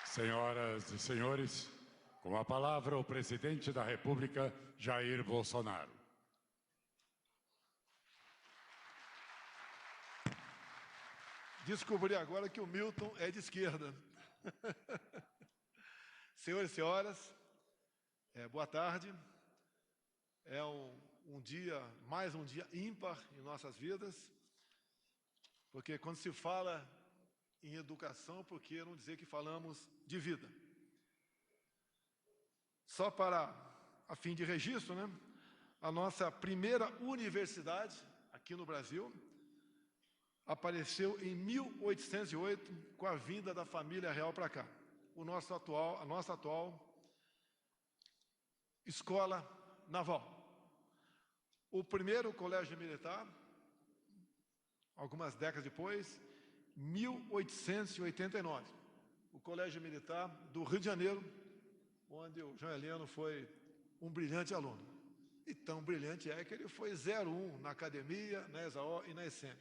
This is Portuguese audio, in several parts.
Senhoras e senhores, com a palavra o presidente da República, Jair Bolsonaro. Descobri agora que o Milton é de esquerda. Senhores e senhoras, boa tarde. É mais um dia ímpar em nossas vidas, porque quando se fala em educação, por que não dizer que falamos de vida? Só a fim de registro, né? A nossa primeira universidade aqui no Brasil apareceu em 1808, com a vinda da família real para cá. A nossa atual escola naval. O primeiro colégio militar, algumas décadas depois, 1889. O colégio militar do Rio de Janeiro, onde o João Heleno foi um brilhante aluno. E tão brilhante é que ele foi 01 na academia, na ESAO e na ESEM.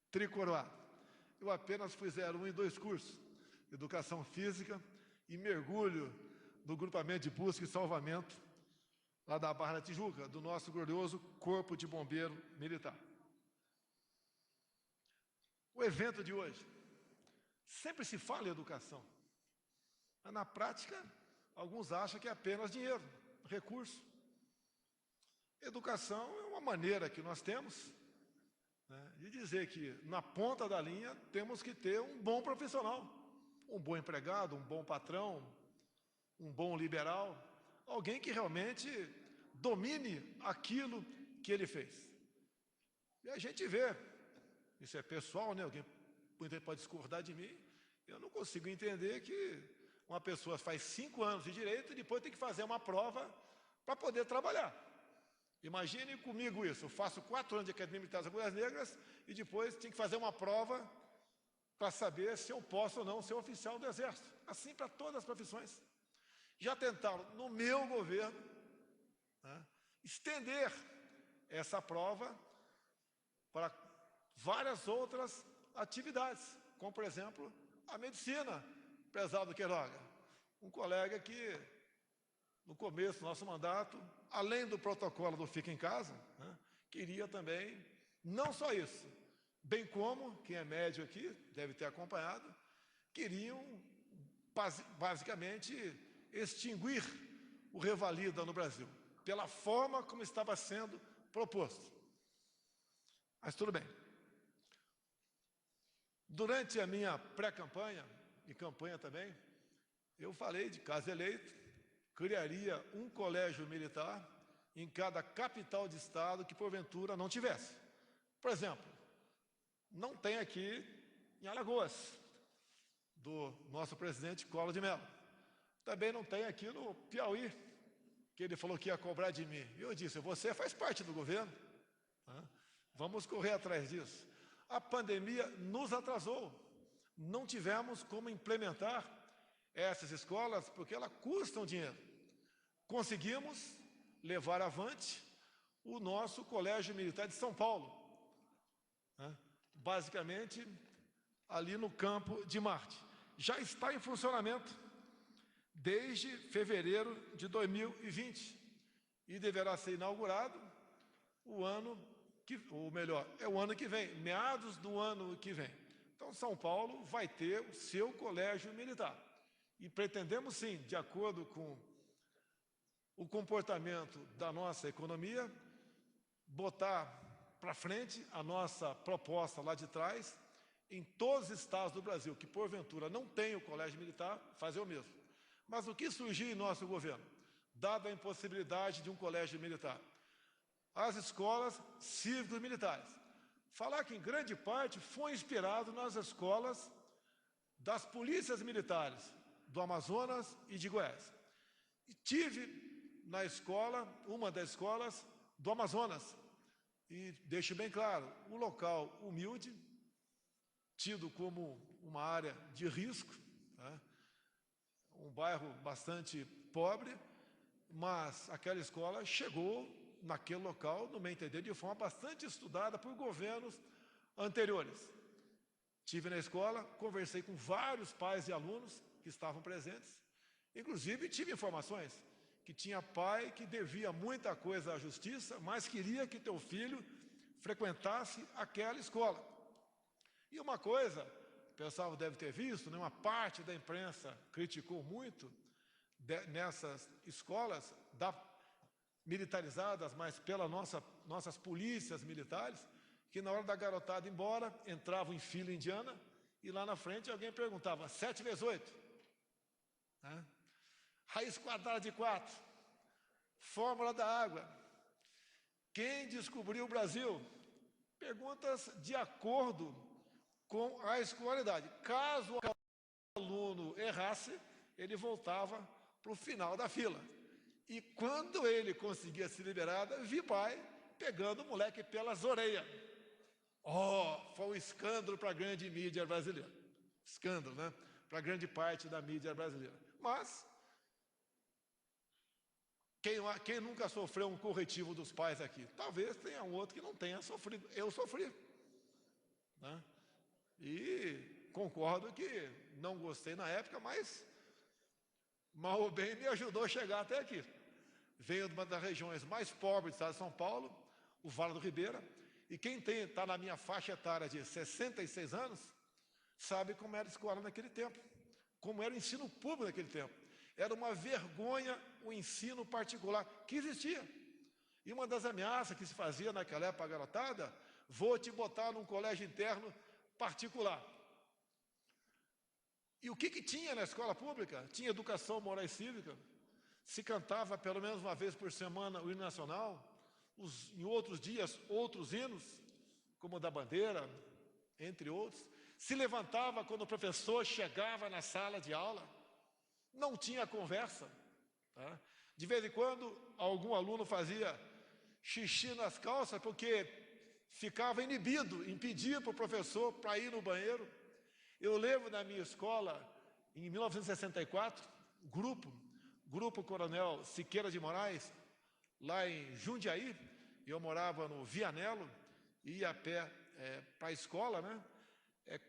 Tricoroado. Eu apenas fui 01 em 2 cursos, Educação Física e Mergulho do Grupamento de Busca e Salvamento, lá da Barra da Tijuca, do nosso glorioso Corpo de Bombeiro Militar. O evento de hoje, sempre se fala em educação, mas na prática, alguns acham que é apenas dinheiro, recurso. Educação é uma maneira que nós temos, né, de dizer que na ponta da linha temos que ter um bom profissional, um bom empregado, um bom patrão, um bom liberal, alguém que realmente domine aquilo que ele fez. E a gente vê, isso é pessoal, né? Muita gente pode discordar de mim, eu não consigo entender que uma pessoa faz 5 anos de direito e depois tem que fazer uma prova para poder trabalhar. Imagine comigo isso, eu faço 4 anos de Academia Militar das Agulhas Negras e depois tenho que fazer uma prova para saber se eu posso ou não ser oficial do Exército. Assim para todas as profissões. Já tentaram, no meu governo, né, estender essa prova para várias outras atividades, como, por exemplo, a medicina, prezado Queiroga. Um colega que, no começo do nosso mandato, além do protocolo do Fica em Casa, né, queria também, não só isso, bem como, quem é médico aqui, deve ter acompanhado, queriam, basicamente, extinguir o Revalida no Brasil, pela forma como estava sendo proposto. Mas tudo bem. Durante a minha pré-campanha, e campanha também, eu falei, de caso eleito, criaria um colégio militar em cada capital de estado que, porventura, não tivesse. Por exemplo, não tem aqui em Alagoas, do nosso presidente Collor de Mello. Também não tem aqui no Piauí, que ele falou que ia cobrar de mim. E eu disse, você faz parte do governo, né? Vamos correr atrás disso. A pandemia nos atrasou. Não tivemos como implementar essas escolas, porque elas custam dinheiro. Conseguimos levar avante o nosso Colégio Militar de São Paulo, né? Basicamente, ali no Campo de Marte. Já está em funcionamento desde fevereiro de 2020 e deverá ser inaugurado o ano que vem, meados do ano que vem. Então, São Paulo vai ter o seu colégio militar. E pretendemos, sim, de acordo com o comportamento da nossa economia, botar para frente a nossa proposta lá de trás, em todos os estados do Brasil, que porventura não tem o colégio militar, fazer o mesmo. Mas o que surgiu em nosso governo, dada a impossibilidade de um colégio militar? As escolas cívicos-militares. Falar que, em grande parte, foi inspirado nas escolas das polícias militares do Amazonas e de Goiás. E tive na escola, uma das escolas do Amazonas, e deixo bem claro, um local humilde, tido como uma área de risco, né? Um bairro bastante pobre, mas aquela escola chegou naquele local, no meu entender, de forma bastante estudada por governos anteriores. Estive na escola, conversei com vários pais e alunos, que estavam presentes. Inclusive, tive informações que tinha pai que devia muita coisa à justiça, mas queria que teu filho frequentasse aquela escola. E uma coisa, o pessoal deve ter visto, né, uma parte da imprensa criticou muito nessas escolas militarizadas, mas pelas nossas polícias militares, que na hora da garotada ir embora, entravam em fila indiana, e lá na frente alguém perguntava, 7 vezes 8? Né? Raiz quadrada de 4, fórmula da água, quem descobriu o Brasil? Perguntas de acordo com a escolaridade. Caso o aluno errasse, ele voltava para o final da fila. E quando ele conseguia se liberar, vi pai pegando o moleque pelas orelhas. Foi um escândalo para a grande mídia brasileira. Escândalo, né? Para grande parte da mídia brasileira. Mas, quem nunca sofreu um corretivo dos pais aqui? Talvez tenha um outro que não tenha sofrido. Eu sofri. Né? E concordo que não gostei na época, mas mal ou bem me ajudou a chegar até aqui. Venho de uma das regiões mais pobres do estado de São Paulo, o Vale do Ribeira, e quem está na minha faixa etária de 66 anos, sabe como era a escola naquele tempo, como era o ensino público naquele tempo. Era uma vergonha o ensino particular que existia. E uma das ameaças que se fazia naquela época, garotada, vou te botar num colégio interno particular. E o que tinha na escola pública? Tinha educação moral e cívica, se cantava pelo menos uma vez por semana o hino nacional, em outros dias outros hinos, como o da bandeira, entre outros. Se levantava quando o professor chegava na sala de aula, não tinha conversa. Tá? De vez em quando, algum aluno fazia xixi nas calças porque ficava inibido, impedia para o professor para ir no banheiro. Eu lembro na minha escola, em 1964, Grupo Coronel Siqueira de Moraes, lá em Jundiaí, eu morava no Vianello, ia a pé para a escola, né?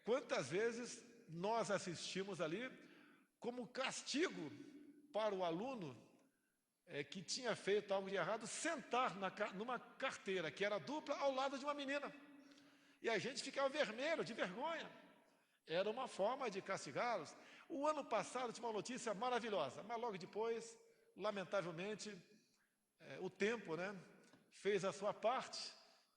Quantas vezes nós assistimos ali, como castigo para o aluno que tinha feito algo de errado, sentar numa carteira, que era dupla, ao lado de uma menina. E a gente ficava vermelho, de vergonha. Era uma forma de castigá-los. O ano passado tinha uma notícia maravilhosa, mas logo depois, lamentavelmente, o tempo, né, fez a sua parte,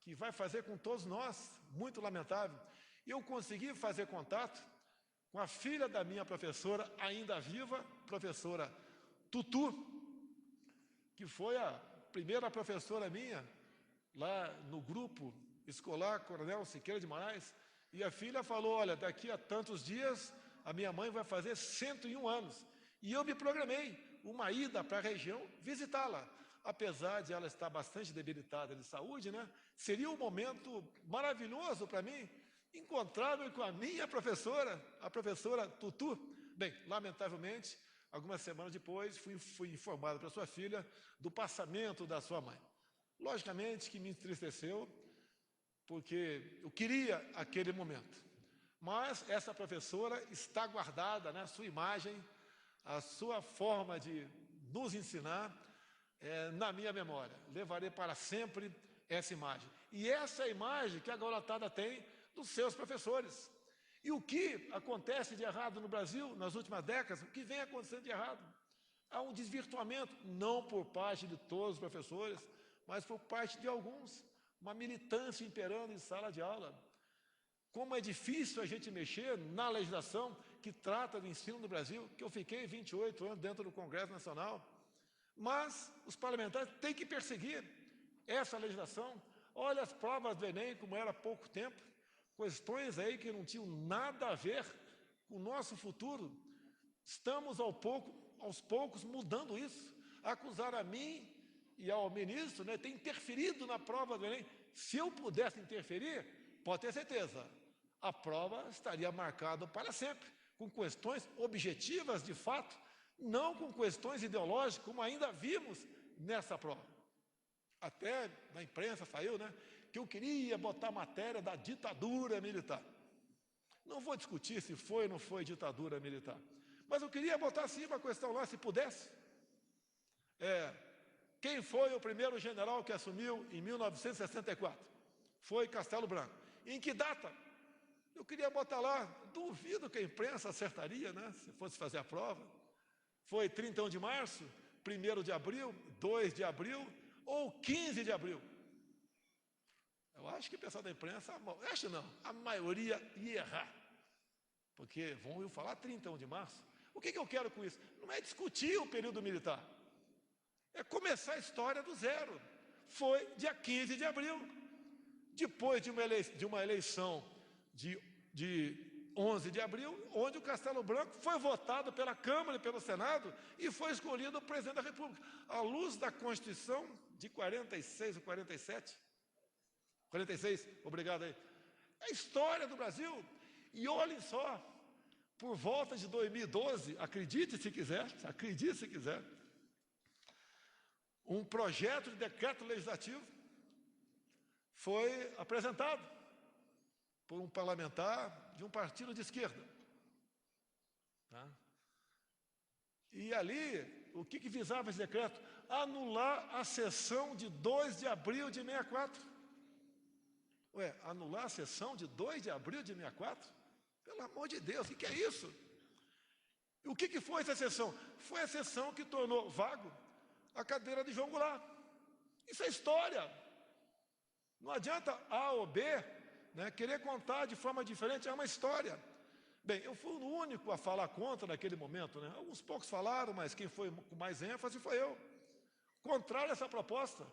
que vai fazer com todos nós, muito lamentável. E eu consegui fazer contato com a filha da minha professora, ainda viva, professora Tutu, que foi a primeira professora minha, lá no grupo escolar Coronel Siqueira de Moraes, e a filha falou, olha, daqui a tantos dias, a minha mãe vai fazer 101 anos. E eu me programei uma ida para a região visitá-la. Apesar de ela estar bastante debilitada de saúde, né, seria um momento maravilhoso para mim encontrar-me com a minha professora, a professora Tutu. Bem, lamentavelmente, algumas semanas depois, fui informado pela sua filha do passamento da sua mãe. Logicamente que me entristeceu, porque eu queria aquele momento. Mas essa professora está guardada, né, a sua imagem, a sua forma de nos ensinar, na minha memória. Levarei para sempre essa imagem. E essa é a imagem que a garotada tem dos seus professores. E o que acontece de errado no Brasil nas últimas décadas, o que vem acontecendo de errado? Há um desvirtuamento, não por parte de todos os professores, mas por parte de alguns, uma militância imperando em sala de aula. Como é difícil a gente mexer na legislação que trata do ensino no Brasil, que eu fiquei 28 anos dentro do Congresso Nacional, mas os parlamentares têm que perseguir essa legislação. Olha as provas do Enem, como era há pouco tempo, questões aí que não tinham nada a ver com o nosso futuro. Estamos aos poucos mudando isso. Acusar a mim e ao ministro, né, ter interferido na prova do Enem. Se eu pudesse interferir, pode ter certeza, a prova estaria marcada para sempre, com questões objetivas de fato, não com questões ideológicas, como ainda vimos nessa prova. Até na imprensa saiu, né, que eu queria botar matéria da ditadura militar. Não vou discutir se foi ou não foi ditadura militar, Mas eu queria botar assim uma questão lá, se pudesse. Quem foi o primeiro general que assumiu em 1964? Foi Castelo Branco. Em que data? Eu queria botar lá, duvido que a imprensa acertaria, né, se fosse fazer a prova. Foi 31 de março, 1º de abril, 2 de abril ou 15 de abril? Eu acho que o pessoal da imprensa, acho não, a maioria ia errar. Porque vão falar 31 de março. O que eu quero com isso? Não é discutir o período militar. É começar a história do zero. Foi dia 15 de abril. Depois de uma eleição de 11 de abril, onde o Castelo Branco foi votado pela Câmara e pelo Senado e foi escolhido o presidente da República, à luz da Constituição de 46 ou 47. 46, obrigado aí. É a história do Brasil. E olhem só, por volta de 2012, acredite se quiser, um projeto de decreto legislativo foi apresentado por um parlamentar de um partido de esquerda. Tá? E ali, o que visava esse decreto? Anular a sessão de 2 de abril de 64. Anular a sessão de 2 de abril de 64? Pelo amor de Deus, o que é isso? E o que foi essa sessão? Foi a sessão que tornou vago a cadeira de João Goulart. Isso é história. Não adianta A ou B, né, querer contar de forma diferente, é uma história. Bem, eu fui o único a falar contra naquele momento, né? Alguns poucos falaram, mas quem foi com mais ênfase foi eu. Contrário a essa proposta.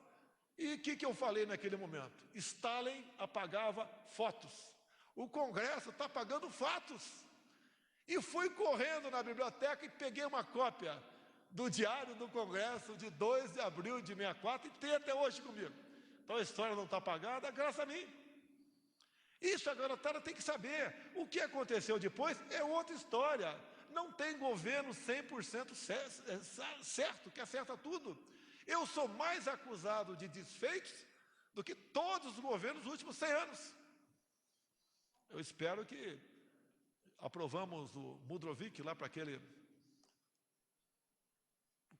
E o que eu falei naquele momento? Stalin apagava fotos. O Congresso está apagando fatos. E fui correndo na biblioteca e peguei uma cópia do Diário do Congresso de 2 de abril de 64 e tem até hoje comigo. Então a história não está apagada, graças a mim. Isso a garotada tem que saber. O que aconteceu depois é outra história. Não tem governo 100% certo, que acerta tudo. Eu sou mais acusado de desfeitos do que todos os governos dos últimos 100 anos. Eu espero que aprovamos o Mudrovic lá para aquele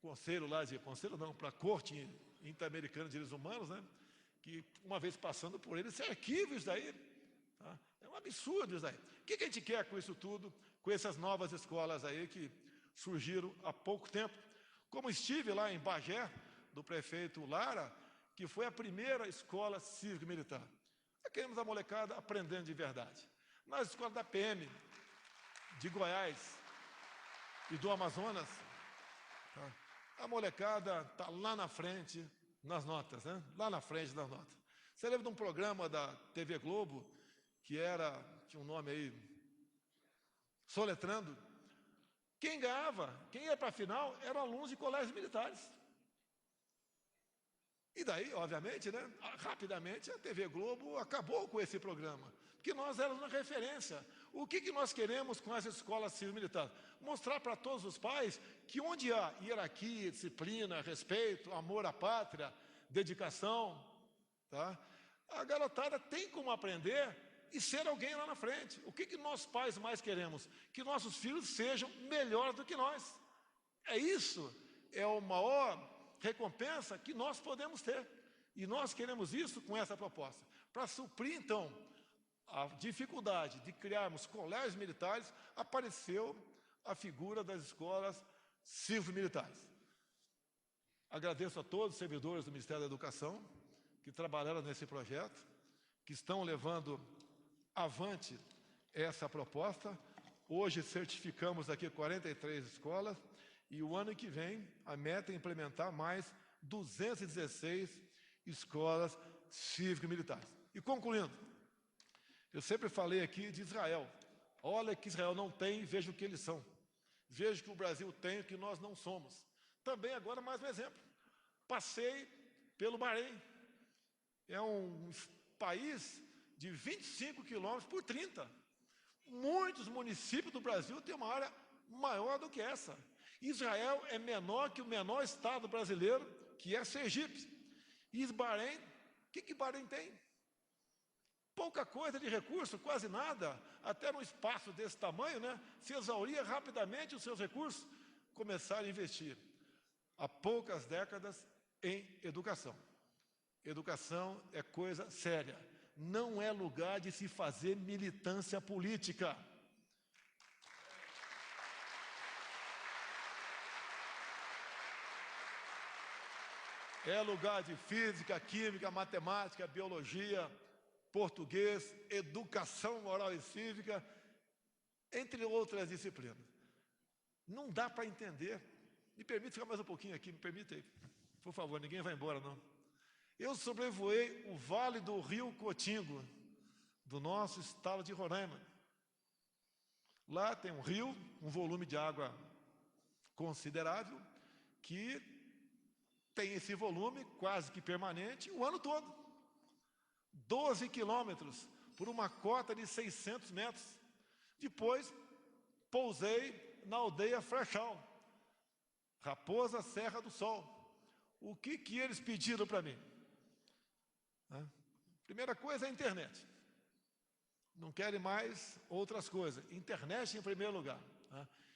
conselho lá para a Corte Interamericana de Direitos Humanos, né? Que uma vez passando por ele, se arquiva isso daí. Tá? É um absurdo isso daí. O que a gente quer com isso tudo, com essas novas escolas aí que surgiram há pouco tempo? Como estive lá em Bagé, do prefeito Lara, que foi a primeira escola cívico-militar. Nós queremos a molecada aprendendo de verdade. Nas escolas da PM, de Goiás e do Amazonas, tá? A molecada está lá na frente nas notas, né? Lá na frente das notas. Você lembra de um programa da TV Globo, que tinha um nome aí, Soletrando? Quem ganhava, quem ia para a final, eram alunos de colégios militares. E daí, obviamente, né, rapidamente a TV Globo acabou com esse programa, porque nós éramos uma referência. O que nós queremos com as escolas civil-militares? Mostrar para todos os pais que onde há hierarquia, disciplina, respeito, amor à pátria, dedicação, tá? A garotada tem como aprender e ser alguém lá na frente. O que nós pais mais queremos? Que nossos filhos sejam melhores do que nós. É isso, é a maior recompensa que nós podemos ter. E nós queremos isso com essa proposta. Para suprir, então, a dificuldade de criarmos colégios militares, apareceu a figura das escolas cívico-militares. Agradeço a todos os servidores do Ministério da Educação que trabalharam nesse projeto, que estão levando avante essa proposta. Hoje certificamos aqui 43 escolas e o ano que vem a meta é implementar mais 216 escolas cívico-militares. E concluindo, eu sempre falei aqui de Israel. Olha que Israel não tem, veja o que eles são. Veja que o Brasil tem o que nós não somos. Também agora mais um exemplo. Passei pelo Bahrein. É um país de 25 quilômetros por 30. Muitos municípios do Brasil têm uma área maior do que essa. Israel é menor que o menor estado brasileiro, que é Sergipe. E Bahrein, o que Bahrein tem? pouca coisa de recurso, quase nada, até num espaço desse tamanho, né, se exauria rapidamente os seus recursos, começaram a investir, há poucas décadas, em educação. Educação é coisa séria, não é lugar de se fazer militância política. É lugar de física, química, matemática, biologia, português, educação moral e cívica, entre outras disciplinas. Não dá para entender. Me permite ficar mais um pouquinho aqui, me permite aí. Por favor, ninguém vai embora, não. Eu sobrevoei o vale do rio Cotingo, do nosso estado de Roraima. Lá tem um rio, um volume de água considerável, que tem esse volume quase que permanente o ano todo. 12 quilômetros por uma cota de 600 metros. Depois, pousei na aldeia Frechal, Raposa Serra do Sol. O que eles pediram para mim? Primeira coisa é a internet. Não querem mais outras coisas. Internet em primeiro lugar.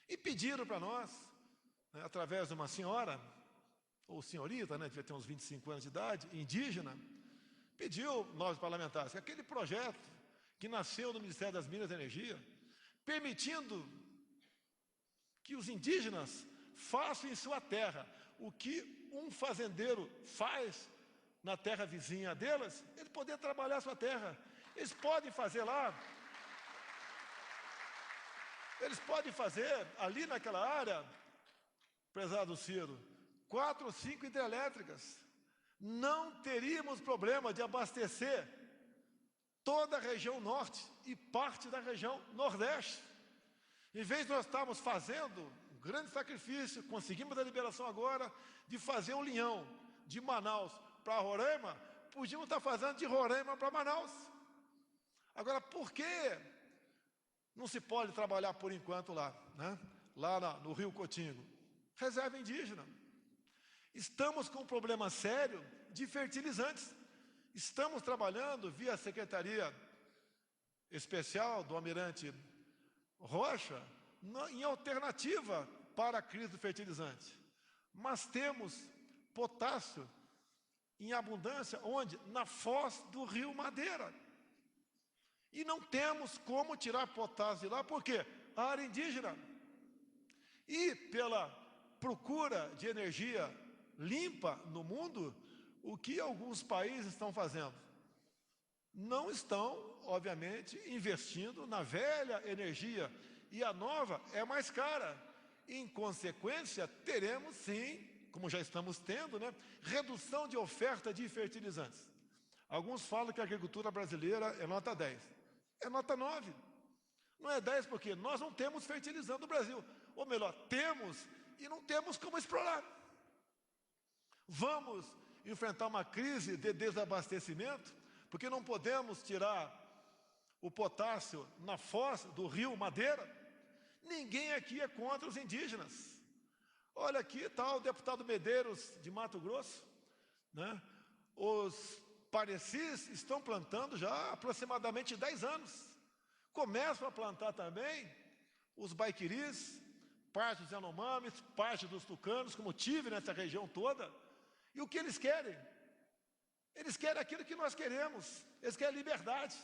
E pediram para nós, através de uma senhora, ou senhorita, devia ter uns 25 anos de idade, indígena, pediu, nós parlamentares, que aquele projeto que nasceu no Ministério das Minas e Energia, permitindo que os indígenas façam em sua terra o que um fazendeiro faz na terra vizinha deles, ele poder trabalhar a sua terra. Eles podem fazer lá, eles podem fazer ali naquela área, prezado Ciro, 4 ou 5 hidrelétricas. Não teríamos problema de abastecer toda a região norte e parte da região nordeste. Em vez de nós estarmos fazendo um grande sacrifício, conseguimos a liberação agora de fazer um linhão de Manaus para Roraima, podíamos estar fazendo de Roraima para Manaus. Agora, por que não se pode trabalhar por enquanto lá, lá no Rio Cotingo? Reserva indígena. Estamos com um problema sério de fertilizantes. Estamos trabalhando via Secretaria Especial do Almirante Rocha em alternativa para a crise do fertilizante. Mas temos potássio em abundância, onde? Na foz do Rio Madeira. E não temos como tirar potássio de lá, por quê? A área indígena. E pela procura de energia limpa no mundo, o que alguns países estão fazendo? Não estão, obviamente, investindo na velha energia, e a nova é mais cara. Em consequência, teremos sim, como já estamos tendo, redução de oferta de fertilizantes. Alguns falam que a agricultura brasileira é nota 10. É nota 9. Não é 10 porque nós não temos fertilizante no Brasil. Ou melhor, temos e não temos como explorar. Vamos enfrentar uma crise de desabastecimento, porque não podemos tirar o potássio na foz do Rio Madeira. Ninguém aqui é contra os indígenas. Olha aqui está o deputado Medeiros de Mato Grosso, Os parecis estão plantando já há aproximadamente 10 anos. Começam a plantar também os baiquiris, parte dos Yanomamis, parte dos tucanos, como tive nessa região toda. E o que eles querem? Eles querem aquilo que nós queremos. Eles querem liberdade.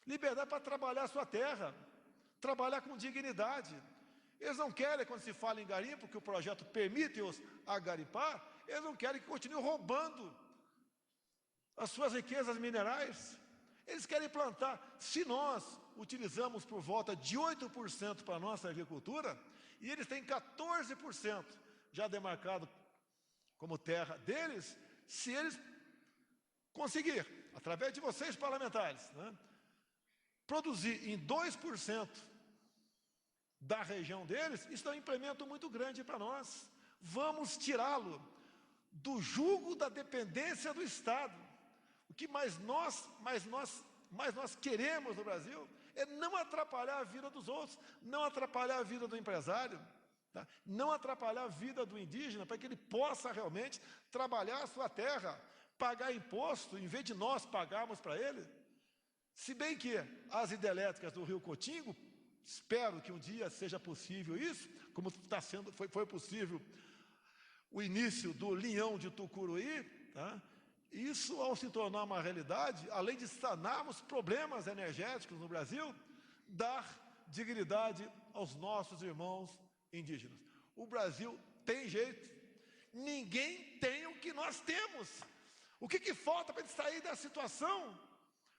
Liberdade para trabalhar a sua terra, trabalhar com dignidade. Eles não querem, quando se fala em garimpo, que o projeto permite-os a garimpar, eles não querem que continue roubando as suas riquezas minerais. Eles querem plantar. Se nós utilizamos por volta de 8% para a nossa agricultura, e eles têm 14% já demarcado como terra deles, se eles conseguir, através de vocês parlamentares, produzir em 2% da região deles, isso é um implemento muito grande para nós. Vamos tirá-lo do jugo da dependência do Estado. O que mais nós queremos no Brasil é não atrapalhar a vida dos outros, não atrapalhar a vida do empresário, não atrapalhar a vida do indígena, para que ele possa realmente trabalhar a sua terra, pagar imposto, em vez de nós pagarmos para ele. Se bem que as hidrelétricas do Rio Cotingo, espero que um dia seja possível isso, como foi possível o início do Linhão de Tucuruí, tá? Isso, ao se tornar uma realidade, além de sanarmos problemas energéticos no Brasil, dar dignidade aos nossos irmãos indígenas. O Brasil tem jeito, ninguém tem o que nós temos. O que falta para a gente sair da situação?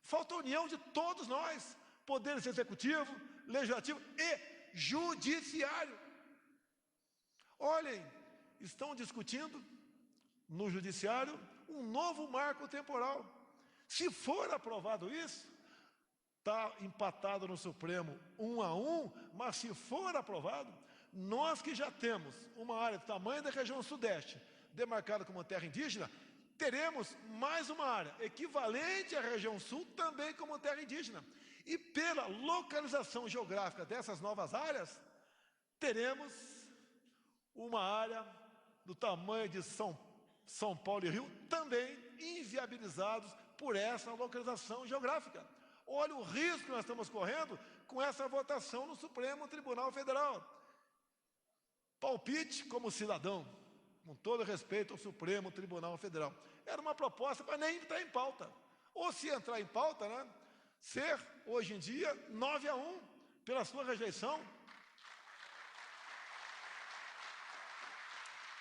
Falta a união de todos nós, poderes executivo, legislativo e judiciário. Olhem, estão discutindo no judiciário um novo marco temporal. Se for aprovado isso, está empatado no Supremo 1-1, mas se for aprovado, nós que já temos uma área do tamanho da região sudeste, demarcada como terra indígena, teremos mais uma área equivalente à região sul, também como terra indígena. E pela localização geográfica dessas novas áreas, teremos uma área do tamanho de São Paulo e Rio, também inviabilizados por essa localização geográfica. Olha o risco que nós estamos correndo com essa votação no Supremo Tribunal Federal. Palpite como cidadão, com todo respeito ao Supremo Tribunal Federal. Era uma proposta para nem entrar em pauta. Ou se entrar em pauta, né, ser, hoje em dia, 9-1, pela sua rejeição.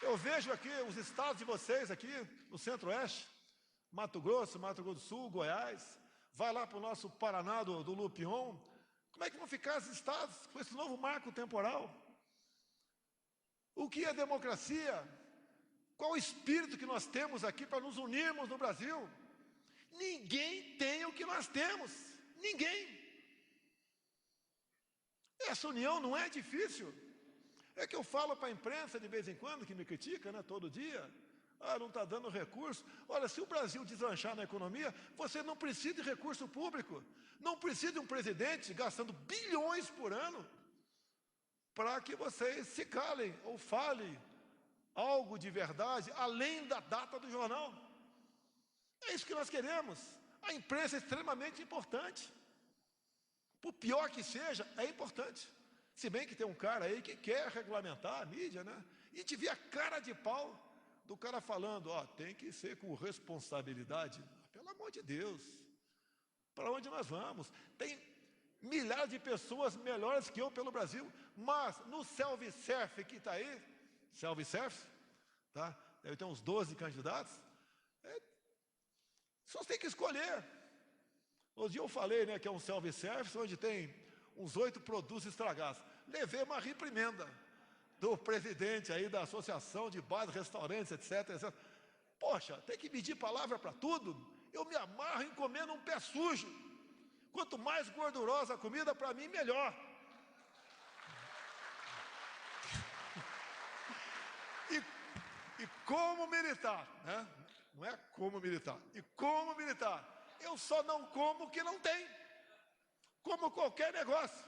Eu vejo aqui os estados de vocês, aqui no Centro-Oeste, Mato Grosso do Sul, Goiás, vai lá para o nosso Paraná do Lupion. Como é que vão ficar esses estados com esse novo marco temporal? O que é democracia? Qual o espírito que nós temos aqui para nos unirmos no Brasil? Ninguém tem o que nós temos. Ninguém. Essa união não é difícil. É que eu falo para a imprensa de vez em quando, que me critica, né, todo dia. Ah, não está dando recurso. Olha, se o Brasil deslanchar na economia, você não precisa de recurso público. Não precisa de um presidente gastando bilhões por ano para que vocês se calem ou falem algo de verdade, além da data do jornal. É isso que nós queremos. A imprensa é extremamente importante. Por pior que seja, é importante. Se bem que tem um cara aí que quer regulamentar a mídia, né? E te vê a cara de pau do cara falando, ó, tem que ser com responsabilidade. Pelo amor de Deus. Para onde nós vamos? Tem milhares de pessoas melhores que eu pelo Brasil, mas no self-service que está aí, self-service, tá? Deve ter uns 12 candidatos. Só tem que escolher. Hoje eu falei, né, que é um self-service onde tem uns 8 produtos estragados. Levei uma reprimenda do presidente aí da Associação de Bares, Restaurantes, etc, etc. Poxa, tem que medir palavra para tudo. Eu me amarro em comer um pé sujo. Quanto mais gordurosa a comida, para mim, melhor. E como militar, né? Não é como militar. E como militar, eu só não como o que não tem. Como qualquer negócio.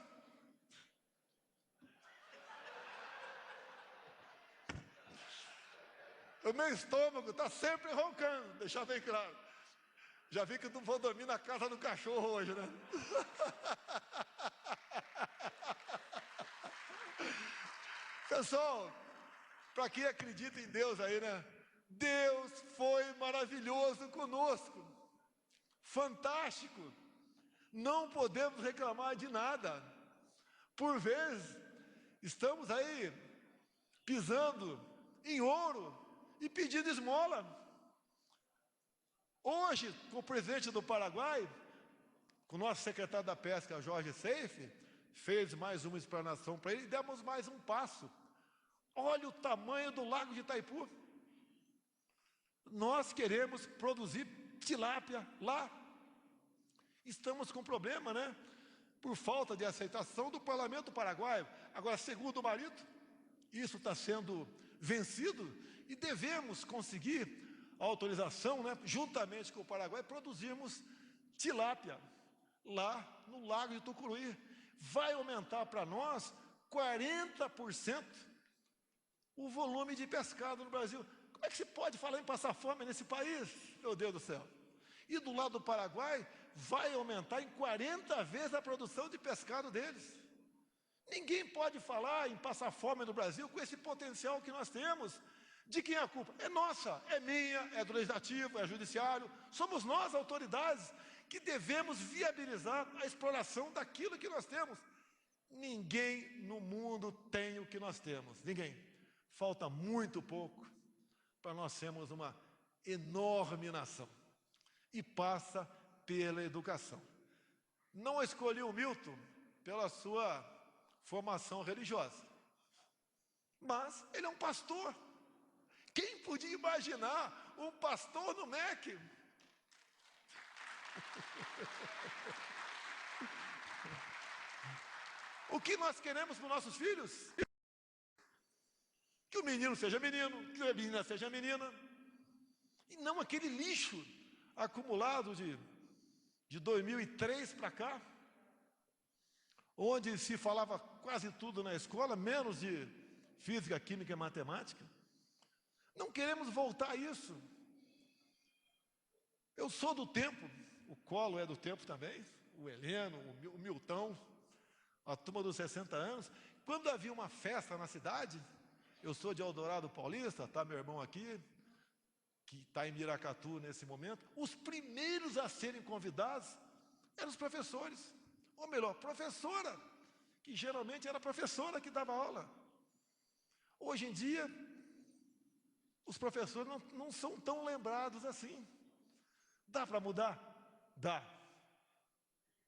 O meu estômago está sempre roncando, deixar bem claro. Já vi que não vou dormir na casa do cachorro hoje, né? Pessoal, para quem acredita em Deus aí, né? Deus foi maravilhoso conosco. Fantástico. Não podemos reclamar de nada. Por vezes, estamos aí pisando em ouro e pedindo esmola. Hoje, com o presidente do Paraguai, com o nosso secretário da Pesca, Jorge Seife, fez mais uma explanação para ele e demos mais um passo. Olha o tamanho do lago de Itaipu. Nós queremos produzir tilápia lá. Estamos com problema, né? Por falta de aceitação do parlamento paraguaio. Agora, segundo o Marito, isso está sendo vencido e devemos conseguir a autorização, né, juntamente com o Paraguai, produzirmos tilápia lá no Lago de Tucuruí. Vai aumentar para nós 40% o volume de pescado no Brasil. Como é que se pode falar em passar fome nesse país? Meu Deus do céu. E do lado do Paraguai, vai aumentar em 40 vezes a produção de pescado deles. Ninguém pode falar em passar fome no Brasil com esse potencial que nós temos. De quem é a culpa? É nossa, é minha, é do Legislativo, é do Judiciário. Somos nós, autoridades, que devemos viabilizar a exploração daquilo que nós temos. Ninguém no mundo tem o que nós temos, ninguém. Falta muito pouco para nós sermos uma enorme nação. E passa pela educação. Não escolhi o Milton pela sua formação religiosa, mas ele é um pastor. Quem podia imaginar um pastor no MEC? O que nós queremos para os nossos filhos? Que o menino seja menino, que a menina seja menina, e não aquele lixo acumulado de 2003 para cá, onde se falava quase tudo na escola, menos de física, química e matemática. Não queremos voltar a isso. Eu sou do tempo, o Colo é do tempo também, o Heleno, o Milton, a turma dos 60 anos, quando havia uma festa na cidade, eu sou de Eldorado Paulista, está meu irmão aqui, que está em Miracatu nesse momento, os primeiros a serem convidados eram os professores, ou melhor, professora, que geralmente era a professora que dava aula. Hoje em dia, os professores não são tão lembrados assim. Dá para mudar? Dá.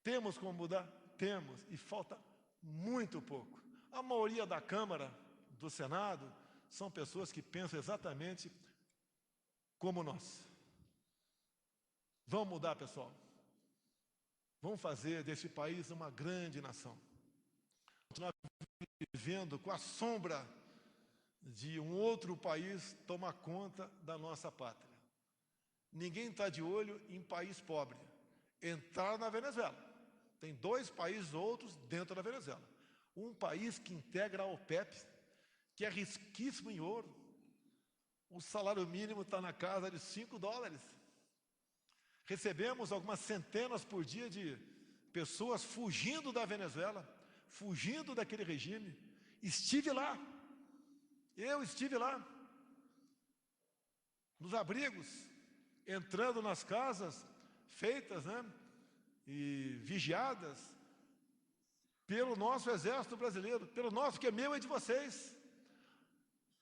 Temos como mudar? Temos, e falta muito pouco. A maioria da Câmara, do Senado, são pessoas que pensam exatamente como nós. Vamos mudar, pessoal. Vamos fazer desse país uma grande nação. Nós vivendo com a sombra de um outro país tomar conta da nossa pátria. Ninguém está de olho em país pobre. Entraram na Venezuela. Tem 2 países outros dentro da Venezuela. Um país que integra a OPEP, que é riquíssimo em ouro. O salário mínimo está na casa de $5. Recebemos algumas centenas por dia de pessoas fugindo da Venezuela, fugindo daquele regime. Estive lá. Eu estive lá, nos abrigos, entrando nas casas feitas, e vigiadas pelo nosso exército brasileiro, pelo nosso, que é meu e de vocês.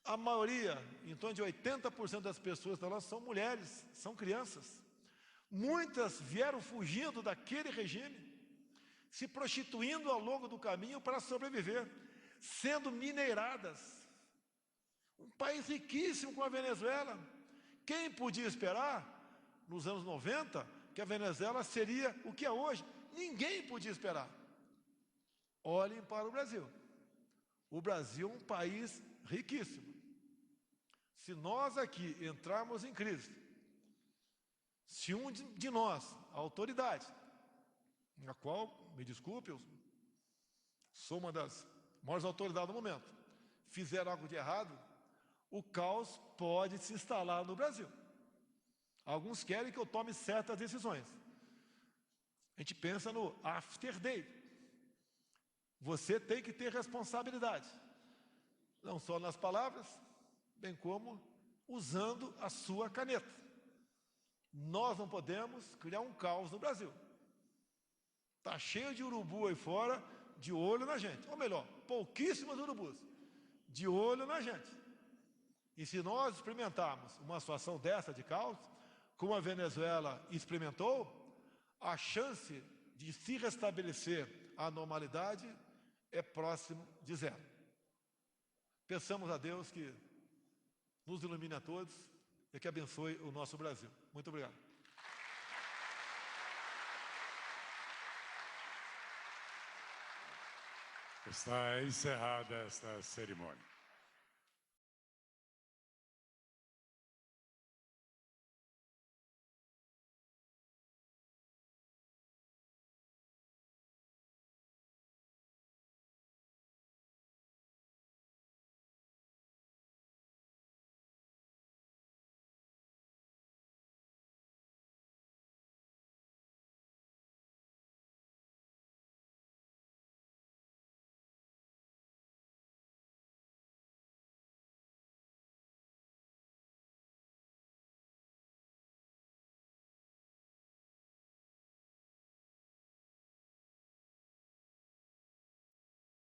A maioria, em torno de 80% das pessoas da lá são mulheres, são crianças. Muitas vieram fugindo daquele regime, se prostituindo ao longo do caminho para sobreviver, sendo mineiradas. Um país riquíssimo como a Venezuela. Quem podia esperar, nos anos 90, que a Venezuela seria o que é hoje? Ninguém podia esperar. Olhem para o Brasil. O Brasil é um país riquíssimo. Se nós aqui entrarmos em crise, se um de nós, a autoridade, na qual, me desculpe, eu sou uma das maiores autoridades do momento, fizer algo de errado, o caos pode se instalar no Brasil. Alguns querem que eu tome certas decisões. A gente pensa no after day. Você tem que ter responsabilidade, não só nas palavras, bem como usando a sua caneta. Nós não podemos criar um caos no Brasil. Está cheio de urubu aí fora, de olho na gente. Ou melhor, pouquíssimos urubus, de olho na gente. E se nós experimentarmos uma situação dessa de caos, como a Venezuela experimentou, a chance de se restabelecer a normalidade é próximo de 0. Peçamos a Deus que nos ilumine a todos e que abençoe o nosso Brasil. Muito obrigado. Está encerrada esta cerimônia.